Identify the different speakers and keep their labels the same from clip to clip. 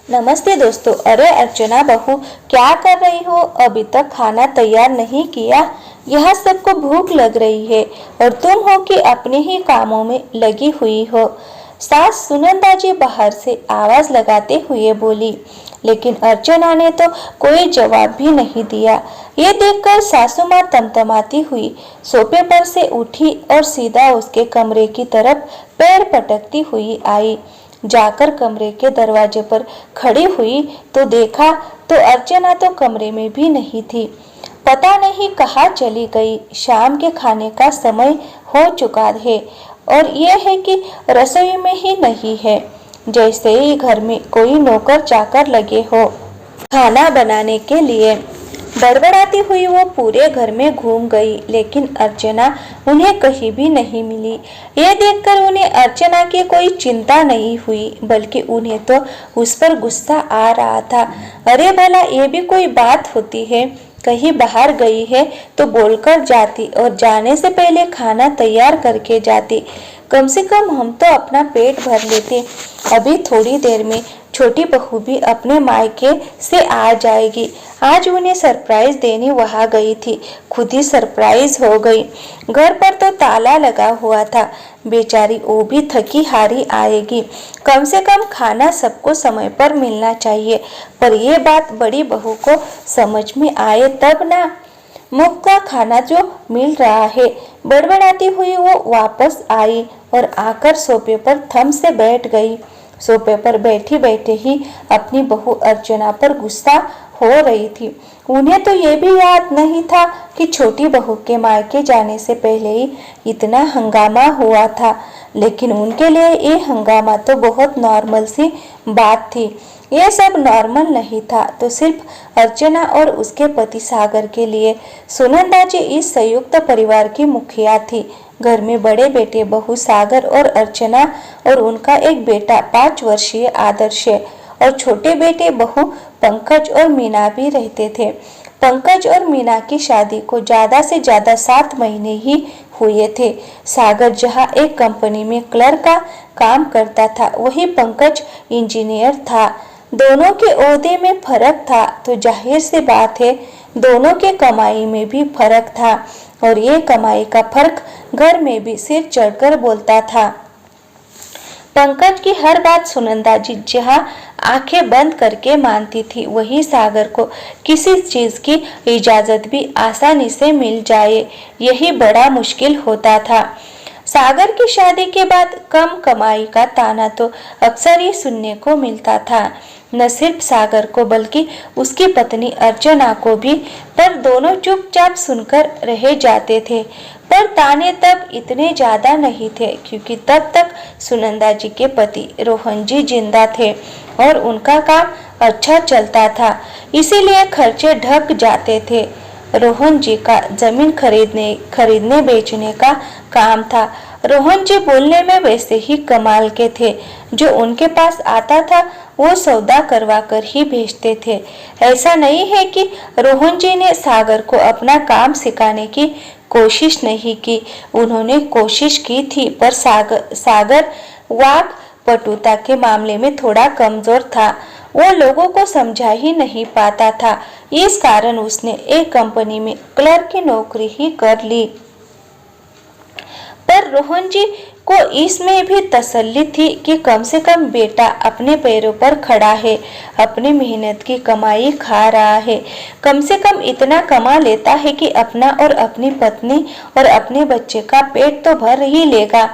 Speaker 1: नमस्ते दोस्तों। अरे अर्चना बहू, क्या कर रही हो? अभी तक खाना तैयार नहीं किया। यह सबको भूख लग रही है और तुम हो कि अपने ही कामों में लगी हुई हो। सास सुनंदा जी बाहर से आवाज लगाते हुए बोली, लेकिन अर्चना ने तो कोई जवाब भी नहीं दिया। ये देखकर सासू माँ तमतमाती हुई सोफे पर से उठी और सीधा उसके कमरे की तरफ पैर पटकती हुई आई। जाकर कमरे के दरवाजे पर खड़ी हुई तो देखा तो अर्चना तो कमरे में भी नहीं थी। पता नहीं कहाँ चली गई। शाम के खाने का समय हो चुका है और ये है कि रसोई में ही नहीं है, जैसे ही घर में कोई नौकर चाकर लगे हो खाना बनाने के लिए। बड़बड़ाती हुई वो पूरे घर में घूम गई, लेकिन अर्चना उन्हें कहीं भी नहीं मिली। ये देखकर उन्हें अर्चना की कोई चिंता नहीं हुई, बल्कि उन्हें तो उस पर गुस्सा आ रहा था। अरे भला ये भी कोई बात होती है? कहीं बाहर गई है तो बोलकर जाती और जाने से पहले खाना तैयार करके जाती। कम से कम हम तो अपना पेट भर लेते। अभी थोड़ी देर में छोटी बहू भी अपने मायके से आ जाएगी। आज उन्हें सरप्राइज देने वहां गई थी, खुद ही सरप्राइज हो गई। घर पर तो ताला लगा हुआ था। बेचारी वो भी थकी हारी आएगी। कम से कम खाना सबको समय पर मिलना चाहिए, पर यह बात बड़ी बहू को समझ में आए तब ना। मुफ्त का खाना जो मिल रहा है। बड़बड़ाती हुई वो वापस आई और आकर सोफे पर थम से बैठ गई। सोफे पर बैठी बैठे ही अपनी बहू अर्चना पर गुस्सा हो रही थी। उन्हें तो ये भी याद नहीं था कि छोटी बहू के मायके जाने से पहले ही इतना हंगामा हुआ था, लेकिन उनके लिए ये हंगामा तो बहुत नॉर्मल सी बात थी। ये सब नॉर्मल नहीं था तो सिर्फ अर्चना और उसके पति सागर के लिए। सुनंदा जी इस संयुक्त परिवार की मुखिया थी। घर में बड़े बेटे बहू सागर और अर्चना और उनका एक बेटा 5 वर्षीय आदर्श और छोटे बेटे बहू पंकज और मीना भी रहते थे। पंकज और मीना की शादी को ज्यादा से ज्यादा 7 महीने ही हुए थे। सागर जहां एक कंपनी में क्लर्क का काम करता था, वही पंकज इंजीनियर था। दोनों के ओहदे में फर्क था तो जाहिर सी बात है दोनों के कमाई में भी फर्क था, और ये कमाई का फर्क घर में भी सिर चढ़कर बोलता था। पंकज की हर बात सुनंदा जी जहां आंखें बंद करके मानती थी, वही सागर को किसी चीज की इजाजत भी आसानी से मिल जाए यही बड़ा मुश्किल होता था। सागर की शादी के बाद कम कमाई का ताना तो अक्सर ही सुनने को मिलता था, न सिर्फ सागर को बल्कि उसकी पत्नी अर्चना को भी। पर दोनों चुपचाप सुनकर रह जाते थे। पर ताने तब इतने ज्यादा नहीं थे, क्योंकि तब तक सुनंदा जी के पति रोहन जी जिंदा थे और उनका काम अच्छा चलता था, इसीलिए खर्चे ढक जाते थे। रोहन जी का जमीन खरीदने बेचने का काम था। रोहन जी बोलने में वैसे ही कमाल के थे। जो उनके पास आता था वो सौदा करवा कर ही भेजते थे। ऐसा नहीं है कि रोहन जी ने सागर को अपना काम सिखाने की कोशिश नहीं की। उन्होंने कोशिश की थी, पर सागर वाक पटुता के मामले में थोड़ा कमजोर था। वो लोगों को समझा ही नहीं पाता था। इस कारण उसने एक कंपनी में क्लर्क की नौकरी ही कर ली। पर रोहन जी को इसमें भी तसल्ली थी कि कम से कम बेटा अपने पैरों पर खड़ा है, अपनी मेहनत की कमाई खा रहा है। कम से कम इतना कमा लेता है कि अपना और अपनी पत्नी और अपने बच्चे का पेट तो भर ही लेगा।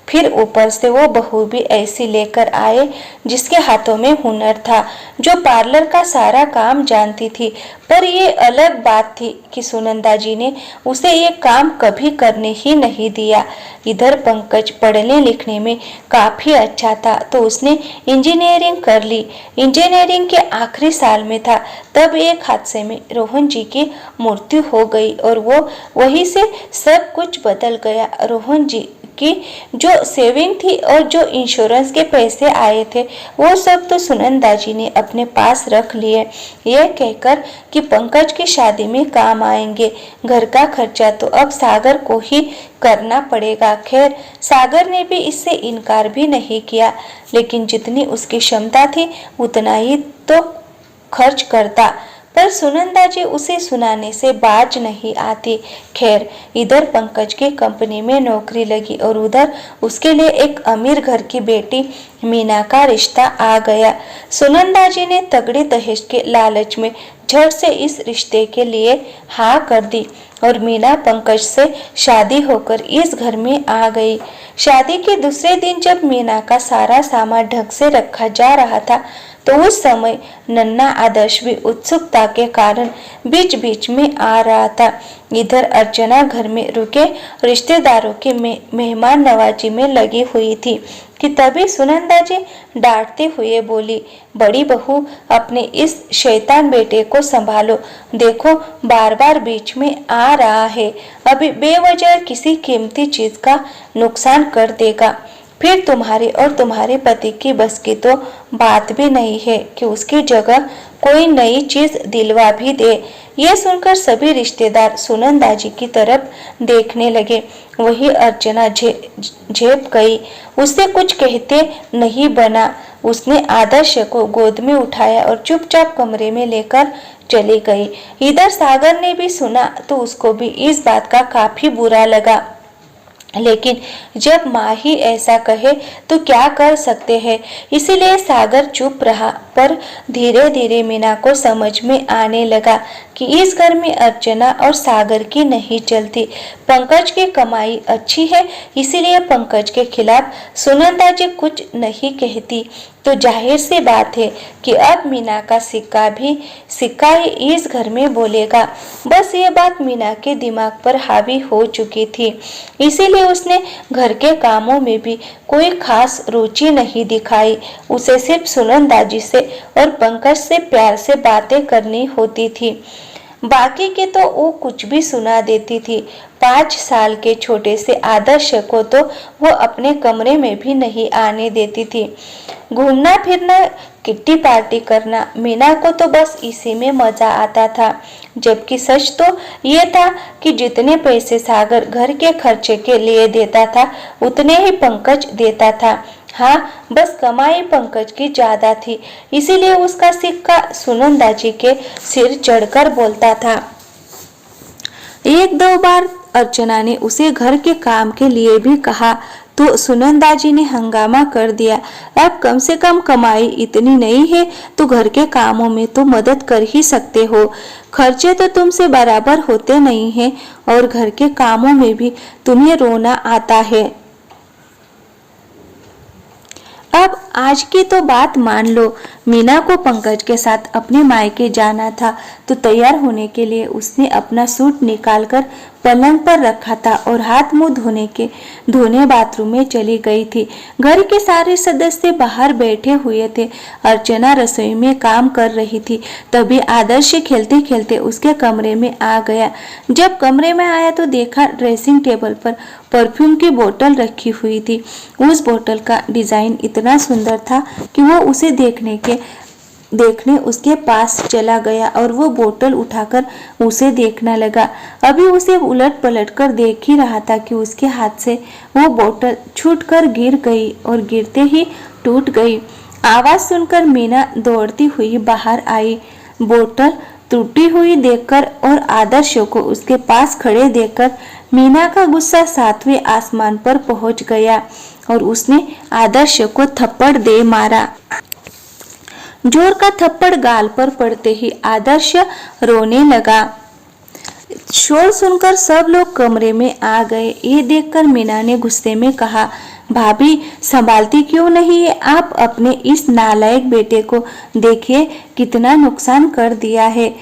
Speaker 1: फिर ऊपर से वो बहू भी ऐसी लेकर आए जिसके हाथों में हुनर था, जो पार्लर का सारा काम जानती थी। पर ये अलग बात थी कि सुनंदा जी ने उसे ये काम कभी करने ही नहीं दिया। इधर पंकज पढ़ने लिखने में काफी अच्छा था तो उसने इंजीनियरिंग कर ली। इंजीनियरिंग के आखिरी साल में था तब एक हादसे में रोहन जी की मृत्यु हो गई और वो वहीं से सब कुछ बदल गया। रोहन जी की जो सेविंग थी और जो इंश्योरेंस के पैसे आए थे वो सब तो सुनंदा जी ने अपने पास रख लिए, यह कहकर कि पंकज की शादी में काम आएंगे। घर का खर्चा तो अब सागर को ही करना पड़ेगा। खैर सागर ने भी इससे इनकार भी नहीं किया, लेकिन जितनी उसकी क्षमता थी उतना ही तो खर्च करता, पर सुनंदा जी उसे सुनाने से बाज नहीं आती। खैर इधर पंकज की कंपनी में नौकरी लगी और उधर उसके लिए एक अमीर घर की बेटी मीना का रिश्ता आ गया। सुनंदा जी ने तगड़े दहेज के लालच में झट से इस रिश्ते के लिए हाँ कर दी और मीना पंकज से शादी होकर इस घर में आ गई। शादी के दूसरे दिन जब मीना का सारा सामान ढंग से रखा जा रहा था तो उस समय नन्ना आदर्श भी उत्सुकता के कारण बीच बीच में आ रहा था। इधर अर्चना घर में रुके रिश्तेदारों के मेहमान नवाजी में लगी हुई थी कि तभी सुनंदा जी डांटते हुए बोली, बड़ी बहू अपने इस शैतान बेटे को संभालो, देखो बार बार बीच में आ रहा है, अभी बेवजह किसी कीमती चीज का नुकसान कर देगा, फिर तुम्हारे और तुम्हारे पति की बस की तो बात भी नहीं है कि उसकी जगह कोई नई चीज दिलवा भी दे। ये सुनकर सभी रिश्तेदार सुनंदा जी की तरफ देखने लगे। वही अर्चना झेप गई, उससे कुछ कहते नहीं बना। उसने आदर्श को गोद में उठाया और चुपचाप कमरे में लेकर चली गई। इधर सागर ने भी सुना तो उसको भी इस बात का काफी बुरा लगा, लेकिन जब माँ ही ऐसा कहे तो क्या कर सकते हैं, इसीलिए सागर चुप रहा। पर धीरे धीरे मीना को समझ में आने लगा कि इस घर में अर्चना और सागर की नहीं चलती। पंकज की कमाई अच्छी है, इसीलिए पंकज के खिलाफ सुनंदा जी कुछ नहीं कहती, तो जाहिर सी बात है कि अब मीना का सिक्का ही इस घर में बोलेगा। बस ये बात मीना के दिमाग पर हावी हो चुकी थी, इसीलिए उसने घर के कामों में भी कोई खास रुचि नहीं दिखाई। उसे सिर्फ सुनंदा जी से और पंकज से प्यार से बातें करनी होती थी, बाकी के तो वो कुछ भी सुना देती थी। 5 साल के छोटे से आदर्श को तो वो अपने कमरे में भी नहीं आने देती थी। घूमना फिरना, किट्टी पार्टी करना, मीना को तो बस इसी में मजा आता था। जबकि सच तो ये था कि जितने पैसे सागर घर के खर्चे के लिए देता था उतने ही पंकज देता था। हाँ, बस कमाई पंकज की ज्यादा थी, इसीलिए उसका सिक्का सुनंदा जी के सिर चढ़कर बोलता था। 1-2 बार अर्चना ने उसे घर के काम के लिए भी कहा तो सुनंदा जी ने हंगामा कर दिया, अब कम से कम कमाई इतनी नहीं है तो घर के कामों में तो मदद कर ही सकते हो, खर्चे तो तुमसे बराबर होते नहीं हैं और घर के कामों में भी तुम्हें रोना आता है। अब आज की तो बात मान लो, मीना को पंकज के साथ अपने मायके जाना था तो तैयार होने के लिए उसने अपना सूट निकालकर पलंग पर रखा था और हाथ मुंह धोने बाथरूम में चली गई थी। घर के सारे सदस्य बाहर बैठे हुए थे। अर्चना रसोई में काम कर रही थी, तभी आदर्श खेलते खेलते उसके कमरे में आ गया। जब कमरे में आया तो देखा ड्रेसिंग टेबल पर परफ्यूम की बोतल रखी हुई थी। उस बोतल का डिजाइन इतना सुंदर था कि वो उसे देखने उसके पास चला गया और वो बोतल उठाकर उसे देखने लगा। अभी उसे उलट पलट कर देख ही रहा था कि उसके हाथ से वो बोतल छूटकर गिर गई और गिरते ही टूट गई। आवाज सुनकर मीना दौड़ती हुई बाहर आई। बोतल टूटी हुई देखकर और आदर्श को उसके पास खड़े देखकर मीना का गुस्सा 7वें आसमान पर पहुंच गया और उसने आदर्श को थप्पड़ दे मारा। जोर का थप्पड़ गाल पर पड़ते ही आदर्श रोने लगा। शोर सुनकर सब लोग कमरे में आ गए। ये देखकर मीना ने गुस्से में कहा, भाभी संभालती क्यों नहीं है आप अपने इस नालायक बेटे को, देखिए कितना नुकसान कर दिया है।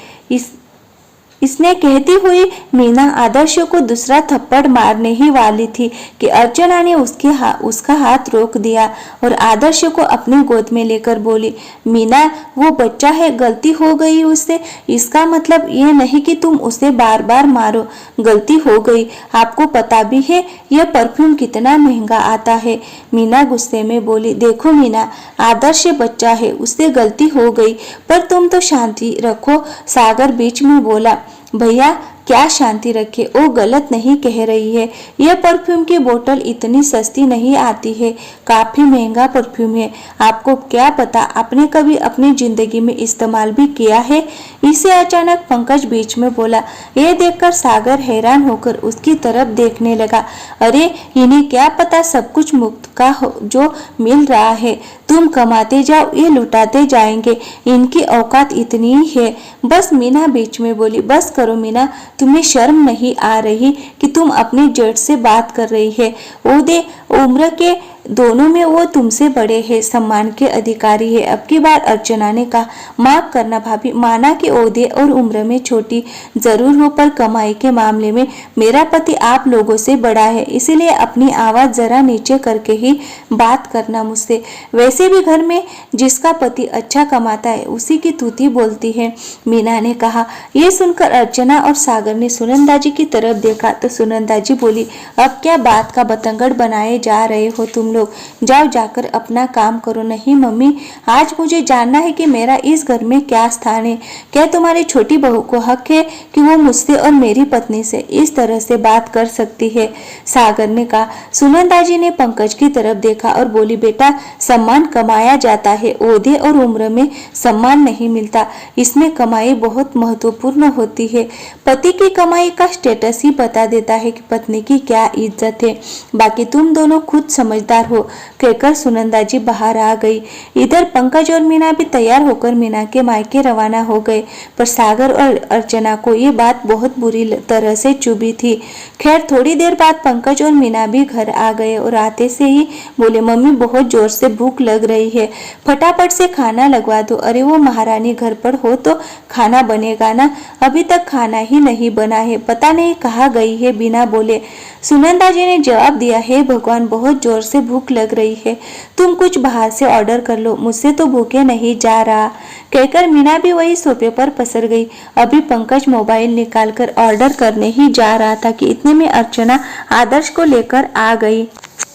Speaker 1: इसने कहती हुई मीना आदर्श को दूसरा थप्पड़ मारने ही वाली थी कि अर्चना ने उसका हाथ रोक दिया और आदर्श को अपनी गोद में लेकर बोली, मीना वो बच्चा है, गलती हो गई उससे, इसका मतलब ये नहीं कि तुम उसे बार बार मारो, गलती हो गई। आपको पता भी है यह परफ्यूम कितना महंगा आता है। मीना गुस्से में बोली, देखो मीना, आदर्श बच्चा है, उससे गलती हो गई, पर तुम तो शांति रखो। सागर बीच में बोला, भैया क्या शांति रखे, वो गलत नहीं कह रही है। यह परफ्यूम की बोतल इतनी सस्ती नहीं आती है, काफी महंगा परफ्यूम है। आपको क्या पता, आपने कभी अपनी जिंदगी में इस्तेमाल भी किया है? इसे अचानक पंकज बीच में बोला। ये देखकर सागर हैरान होकर उसकी तरफ देखने लगा। अरे इन्हें क्या पता सब कुछ मुफ्त का जो मिल रहा है। तुम कमाते जाओ, ये लुटाते जाएंगे, इनकी औकात इतनी ही है। बस मीना बीच में बोली, बस करो मीना, तुम्हें शर्म नहीं आ रही कि तुम अपने जेठ से बात कर रही है? ओहदे उम्र के दोनों में वो तुमसे बड़े हैं, सम्मान के अधिकारी है। अब की बार अर्चना ने कहा, माफ करना भाभी, माना कि ओहदे और उम्र में छोटी जरूर हो, पर कमाई के मामले में मेरा पति आप लोगों से बड़ा है, इसीलिए अपनी आवाज जरा नीचे करके ही बात करना मुझसे। वैसे भी घर में जिसका पति अच्छा कमाता है उसी की तूती बोलती है, मीना ने कहा। ये सुनकर अर्चना और सागर ने सुनंदा जी की तरफ देखा तो सुनंदा जी बोली, अब क्या बात का बतंगड़ बनाए जा रहे हो तुम लोग? जाओ जाकर अपना काम करो। नहीं मम्मी, आज मुझे जानना है कि मेरा इस घर में क्या स्थान है। क्या तुम्हारी छोटी बहू को हक है कि वो मुझसे और मेरी पत्नी से इस तरह से बात कर सकती है? सागर ने कहा। सुनंदा जी ने पंकज की तरफ देखा और बोली, बेटा सम्मान कमाया जाता है, ओहदे और उम्र में सम्मान नहीं मिलता, इसमें कमाई बहुत महत्वपूर्ण होती है। पति की कमाई का स्टेटस ही बता देता है कि पत्नी की क्या इज्जत है। बाकी तुम दोनों खुद समझदार हो, कहकर सुनंदा जी बाहर आ गई। इधर पंकज और मीना भी तैयार होकर मीना के मायके रवाना हो गए, पर सागर और अर्चना को ये बात बहुत बुरी तरह से चुभी थी। खैर थोड़ी देर बाद पंकज और मीना भी घर आ गए और आते से ही बोले, मम्मी बहुत जोर से भूख लग रही है, फटाफट से खाना लगवा दो। अरे वो महारानी घर पर हो तो खाना बनेगा ना, अभी तक खाना ही नहीं बना है, पता नहीं कहाँ गई है बिना बोले। सुनंदा जी ने जवाब दिया, हे भगवान बहुत जोर से भूख लग रही है, तुम कुछ बाहर से ऑर्डर कर लो, मुझसे तो भूखे नहीं जा रहा। कहकर मीना भी वही सोफे पर पसर गई। अभी पंकज मोबाइल निकालकर ऑर्डर करने ही जा रहा था कि इतने में अर्चना आदर्श को लेकर आ गई।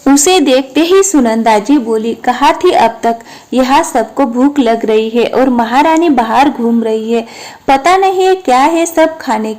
Speaker 1: उसे देखते ही सुनंदा जी बोली, कहा थी अब तक यहाँ सबको भूख लग रही है और महारानी बाहर घूम रही है, पता नहीं क्या है, सब खाने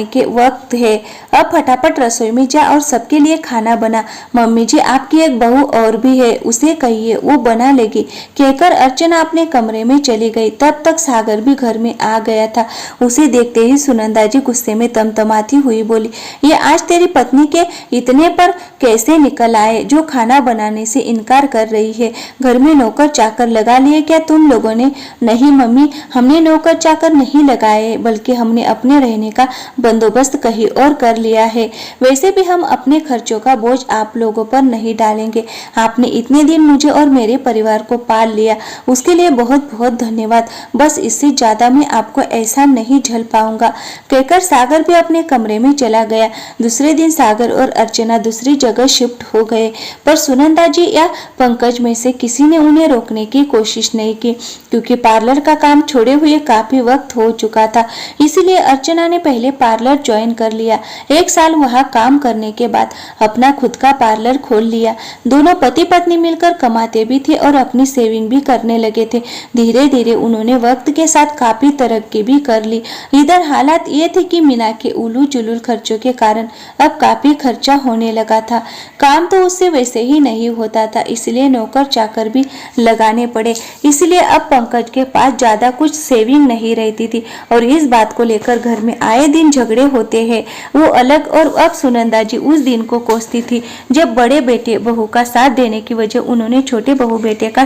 Speaker 1: के वक्त है। अब फटाफट रसोई में जा और सबके लिए खाना बना। मम्मी जी आपकी एक बहू और भी है, उसे कहिए वो बना लेगी। कहकर अर्चना अपने कमरे में चली गई। तब तक सागर भी घर में आ गया था। उसे देखते ही सुनंदा जी गुस्से में तमतमाती हुई बोली, ये आज तेरी पत्नी के इतने पर कैसे निकल आए जो खाना बनाने से इनकार कर रही है? घर में नौकर चाकर लगा लिए क्या तुम लोगों ने? नहीं मम्मी, हमने नौकर चाकर नहीं लगाए, बल्कि हमने अपने रहने का बंदोबस्त कहीं और कर लिया है। वैसे भी हम अपने खर्चों का बोझ आप लोगों पर नहीं डालेंगे। आपने इतने दिन मुझे और मेरे परिवार को पाल लिया, उसके लिए बहुत बहुत धन्यवाद। बस इससे ज्यादा मैं आपको ऐसा नहीं झेल पाऊंगा। कहकर सागर भी अपने कमरे में चला गया। दूसरे दिन सागर और अर्चना दूसरी जगह शिफ्ट हो गए, पर सुनंदा जी या पंकज में से किसी ने उन्हें रोकने की कोशिश नहीं की, क्योंकि पार्लर का काम छोड़े हुए काफी वक्त हो चुका था। इसीलिए अर्चना ने पहले पार्लर ज्वाइन कर लिया। 1 साल वहां काम करने के बाद अपना खुद का पार्लर खोल लिया। दोनों पति पत्नी मिलकर कमाते भी थे और अपनी सेविंग भी करने लगे थे। धीरे धीरे उन्होंने वक्त के साथ काफी तरक्की भी कर ली। इधर हालात ये थे कि मीना के उलूल जुलूल खर्चों के कारण अब काफी खर्चा होने लगा था। काम तो उससे वैसे ही नहीं होता था, इसलिए नौकर चाकर भी लगाने पड़े। इसलिए अब पंकज के पास ज्यादा कुछ सेविंग नहीं रहती थी और इस बात को लेकर घर में आए दिन झगड़े होते हैं। वो अलग, और अब सुनंदा जी उस दिन को कोसती थी जब बड़े बेटे बहू का साथ देने की वजह उन्होंने छोटे बहू बेटे का